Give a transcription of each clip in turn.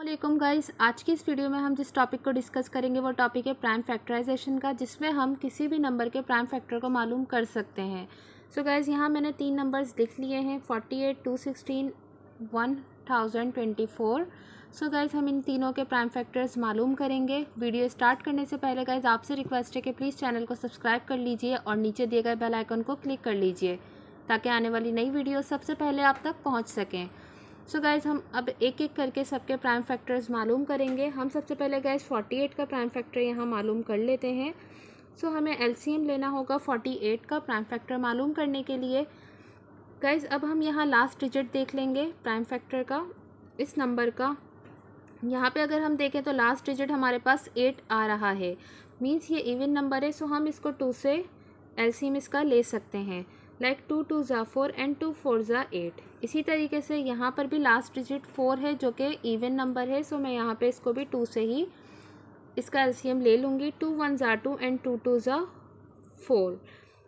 वालेकुम गाइस, आज की इस वीडियो में हम जिस टॉपिक को डिस्कस करेंगे वो टॉपिक है प्राइम फैक्टराइजेशन का, जिसमें हम किसी भी नंबर के प्राइम फैक्टर को मालूम कर सकते हैं। सो गाइस, यहाँ मैंने 3 नंबर्स लिख लिए हैं, 48, 216, 1024। सो गाइस, हम इन तीनों के प्राइम फैक्टर्स मालूम करेंगे। वीडियो स्टार्ट करने से पहले गाइस आपसे रिक्वेस्ट है कि प्लीज़ चैनल को सब्सक्राइब कर लीजिए और नीचे दिए गए बेल आइकन को क्लिक कर लीजिए ताकि आने वाली नई वीडियो सबसे पहले आप तक पहुँच सकें। सो गाइज़, हम अब एक एक करके सबके प्राइम फैक्टर्स मालूम करेंगे। हम सबसे पहले गाइज़ 48 का प्राइम फैक्टर यहाँ मालूम कर लेते हैं। सो हमें एलसीएम लेना होगा 48 का प्राइम फैक्टर मालूम करने के लिए। गाइज़, अब हम यहाँ लास्ट डिजिट देख लेंगे प्राइम फैक्टर का, इस नंबर का। यहाँ पे अगर हम देखें तो लास्ट डिजिट हमारे पास 8 आ रहा है, मीन्स ये इवन नंबर है। सो हम इसको 2 से एलसीएम इसका ले सकते हैं, लाइक 2 2 ज़ा 4 एंड 2 4 ज़ा 8। इसी तरीके से यहाँ पर भी लास्ट डिजिट 4 है जो कि इवन नंबर है। सो मैं यहाँ पे इसको भी 2 से ही इसका एलसीएम ले लूँगी। 2 1 ज़ा 2 एंड 2 2 ज़ा 4।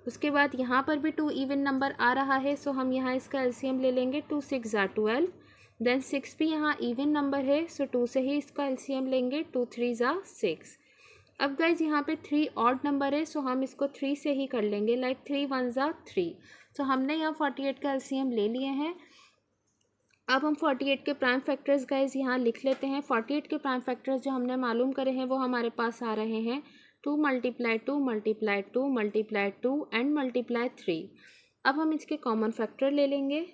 उसके बाद यहाँ पर भी 2 इवन नंबर आ रहा है। सो हम यहाँ इसका एलसीएम ले लेंगे। 2 6 ज़ा 12। देन 6 भी यहाँ इवन नंबर है। सो 2 से ही इसका एलसीएम लेंगे। 2 3 ज़ा 6। अब गाइज यहाँ पे 3 ऑड नंबर है। सो हम इसको 3 से ही कर लेंगे, लाइक 3 1 ज़ा 3। सो हमने यहाँ 48 का एलसीएम ले लिए हैं। अब हम 48 के प्राइम फैक्टर्स गाइज यहाँ लिख लेते हैं। 48 के प्राइम फैक्टर्स जो हमने मालूम करे हैं वो हमारे पास आ रहे हैं 2 × 2 × 2 × 2 एंड मल्टीप्लाई 3। अब हम इसके कॉमन फैक्टर ले लेंगे।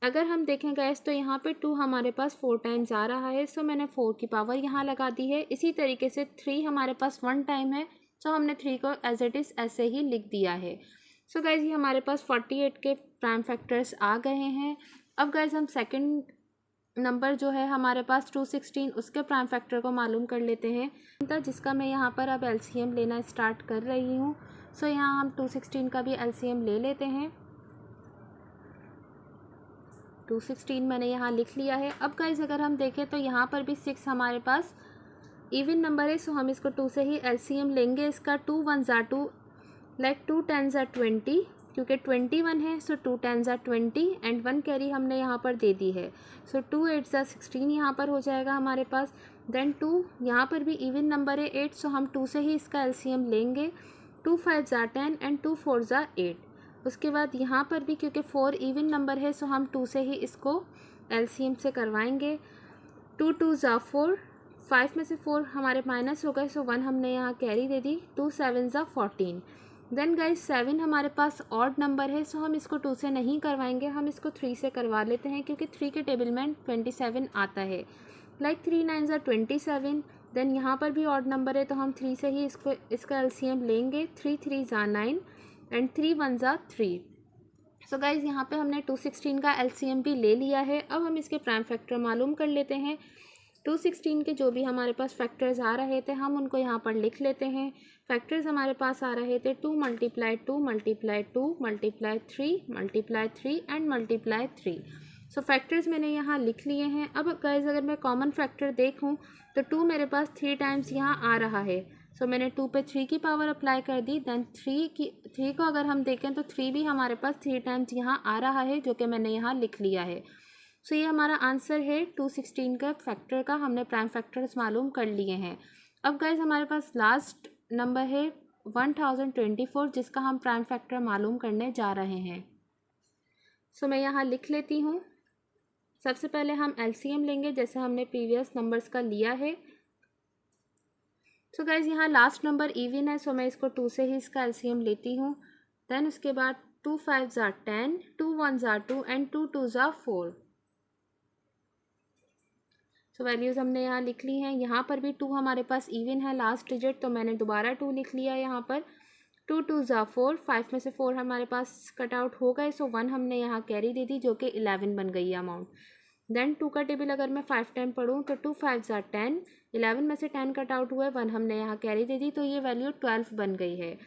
अगर हम देखें गाइस तो यहाँ पे 2 हमारे पास 4 टाइम्स आ रहा है। सो मैंने 4 की पावर यहाँ लगा दी है। इसी तरीके से 3 हमारे पास 1 टाइम है। सो हमने 3 को एज इट इज़ ऐसे ही लिख दिया है। सो गाइज, ये हमारे पास 48 के प्राइम फैक्टर्स आ गए हैं। अब गाइज हम सेकंड नंबर जो है हमारे पास 216, उसके प्राइम फैक्टर को मालूम कर लेते हैं, जिसका मैं यहाँ पर अब एलसीएम लेना स्टार्ट कर रही हूँ। सो यहाँ हम 216 का भी एलसीएम ले लेते हैं। 216 मैंने यहाँ लिख लिया है। अब गाइज अगर हम देखें तो यहाँ पर भी 6 हमारे पास इवन नंबर है। सो हम इसको 2 से ही एलसीएम लेंगे इसका। 2 1 ज़ा 2, लाइक 2 10 ज़ा 20, क्योंकि 21 है। सो 2 10 ज़ा 20 एंड 1 कैरी हमने यहाँ पर दे दी है। सो 2 8 ज़ा 16 यहाँ पर हो जाएगा हमारे पास। देन 2 यहाँ पर भी इवन नंबर है 8। सो हम 2 से ही इसका एलसीएम लेंगे। 2 5 ज़ा 10 एंड 2 4 ज़ा 8। उसके बाद यहाँ पर भी क्योंकि 4 इवन नंबर है। सो हम 2 से ही इसको एलसीएम से करवाएंगे। 2 2 ज़ा 4, 5 में से 4 हमारे माइनस हो गए। सो 1 हमने यहाँ कैरी दे दी। 2 7 ज़ा 14। देन गाइज 7 हमारे पास ऑड नंबर है। सो हम इसको 2 से नहीं करवाएंगे, हम इसको 3 से करवा लेते हैं क्योंकि 3 के टेबल में 27 आता है, लाइक 3 9 ज़ा 27। देन यहाँ पर भी ऑड नंबर है तो हम 3 से ही इसका एलसीएम लेंगे। 3 3 ज़ा 9 एंड 3 1 ज़ा 3। सो गाइज़, यहाँ पे हमने 216 का एलसीएम भी ले लिया है। अब हम इसके प्राइम फैक्टर मालूम कर लेते हैं। 216 के जो भी हमारे पास फैक्टर्स आ रहे थे हम उनको यहाँ पर लिख लेते हैं। फैक्टर्स हमारे पास आ रहे थे 2 × 2 × 2 × 3 एंड मल्टीप्लाई 3। सो फैक्टर्स मैंने यहाँ लिख लिए हैं। अब गाइज अगर मैं कॉमन फैक्टर देखूँ तो 2 मेरे पास 3 टाइम्स यहाँ आ रहा है। सो मैंने 2 पे 3 की पावर अप्लाई कर दी। देन 3 को अगर हम देखें तो 3 भी हमारे पास 3 टाइम्स यहाँ आ रहा है, जो कि मैंने यहाँ लिख लिया है। सो ये हमारा आंसर है 216 का फैक्टर का। हमने प्राइम फैक्टर्स मालूम कर लिए हैं। अब गाइज हमारे पास लास्ट नंबर है 1024, जिसका हम प्राइम फैक्टर मालूम करने जा रहे हैं। सो मैं यहाँ लिख लेती हूँ। सबसे पहले हम एलसीएम लेंगे जैसे हमने प्रीवियस नंबर्स का लिया है। सो गाइज यहाँ लास्ट नंबर इवन है। सो मैं इसको 2 से ही इसका एलसीएम लेती हूँ। देन उसके बाद 2 5 ज़ा 10, 2 1 ज़ा 2 एंड 2 2 ज़ा 4। सो वैल्यूज़ हमने यहाँ लिख ली हैं। यहाँ पर भी 2 हमारे पास इवन है लास्ट डिजिट, तो मैंने दोबारा 2 लिख लिया यहाँ पर। 2 2 ज़ा 4, 5 में से 4 हमारे पास कट आउट हो गए। सो 1 हमने यहाँ कैरी दे दी जो कि 11 बन गई है अमाउंट। देन 2 का टेबल अगर मैं 5 टाइम पढ़ूँ तो 2 5 ज़ा 10, 11 में से 10 कट आउट हुआ है, 1 हमने यहाँ कैरी दे दी तो ये वैल्यू 12 बन गई है।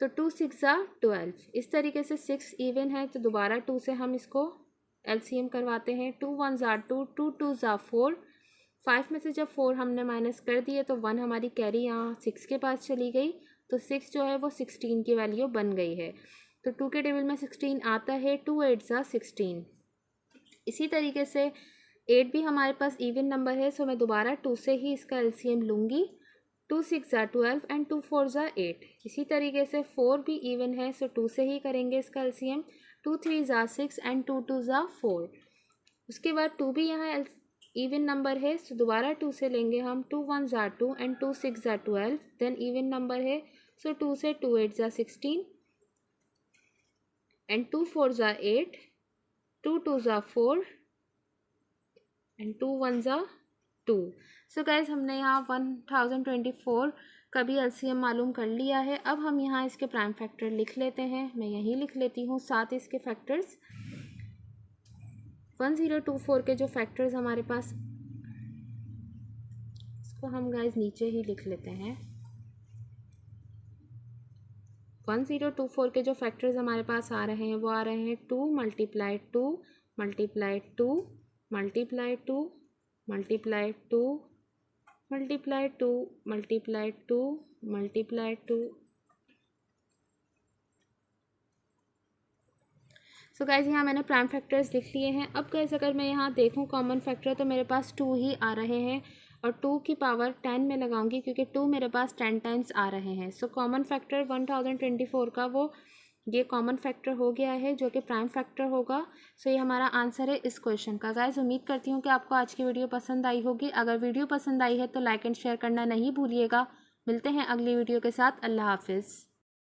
तो 2 6 ज़ा 12। इस तरीके से 6 इवन है तो दोबारा 2 से हम इसको एलसीएम करवाते हैं। 2 1 ज़ा 2, 2 2 ज़ा 4। 5 में से जब 4 हमने माइनस कर दिए तो 1 हमारी कैरी यहाँ 6 के पास चली गई, तो 6 जो है वो 16 की वैल्यू बन गई है। तो 2 के टेबल में 16 आता है। 2 8 ज़ा 16। इसी तरीके से 8 भी हमारे पास इवन नंबर है, सो मैं दोबारा 2 से ही इसका एलसीएम लूँगी। 2 6 ज़ा 12 एंड 2 4 ज़ा 8। इसी तरीके से 4 भी इवन है, सो 2 से ही करेंगे इसका एलसीएम। 2 3 ज़ा 6 एंड 2 2 ज़ा 4। उसके बाद 2 भी यहाँ इवन नंबर है, सो दोबारा 2 से लेंगे हम। 2 1 ज़ा 2 एंड 2 6 ज़ा 12। देन इवन नंबर है, सो 2 से 2 8 ज़ा 16 एंड 2 4 ज़ा 8, 2 2 ज़ा 4 एंड 2 1 ज़ा 2। सो गाइज हमने यहाँ 1024 का भी एलसीएम मालूम कर लिया है। अब हम यहाँ इसके प्राइम फैक्टर लिख लेते हैं। मैं यहीं लिख लेती हूँ साथ इसके फैक्टर्स। 1024 के जो फैक्टर्स हमारे पास, इसको हम गाइज नीचे ही लिख लेते हैं। 1024 के जो फैक्टर्स हमारे पास आ रहे हैं वो आ रहे हैं 2 multiply 2 multiply 2 multiply 2 multiply 2 multiply 2 multiply 2 multiply 2। So guys यहाँ मैंने प्राइम फैक्टर्स लिख लिए हैं। अब गाइज अगर मैं यहाँ देखूँ कॉमन फैक्टर, तो मेरे पास 2 ही आ रहे हैं और 2 की पावर 10 में लगाऊंगी क्योंकि 2 मेरे पास 10 टाइम्स आ रहे हैं। सो कॉमन फैक्टर 1024 का वो ये कॉमन फैक्टर हो गया है जो कि प्राइम फैक्टर होगा। सो ये हमारा आंसर है इस क्वेश्चन का। गाइज उम्मीद करती हूँ कि आपको आज की वीडियो पसंद आई होगी। अगर वीडियो पसंद आई है तो लाइक एंड शेयर करना नहीं भूलिएगा। मिलते हैं अगली वीडियो के साथ। अल्लाह हाफिज़।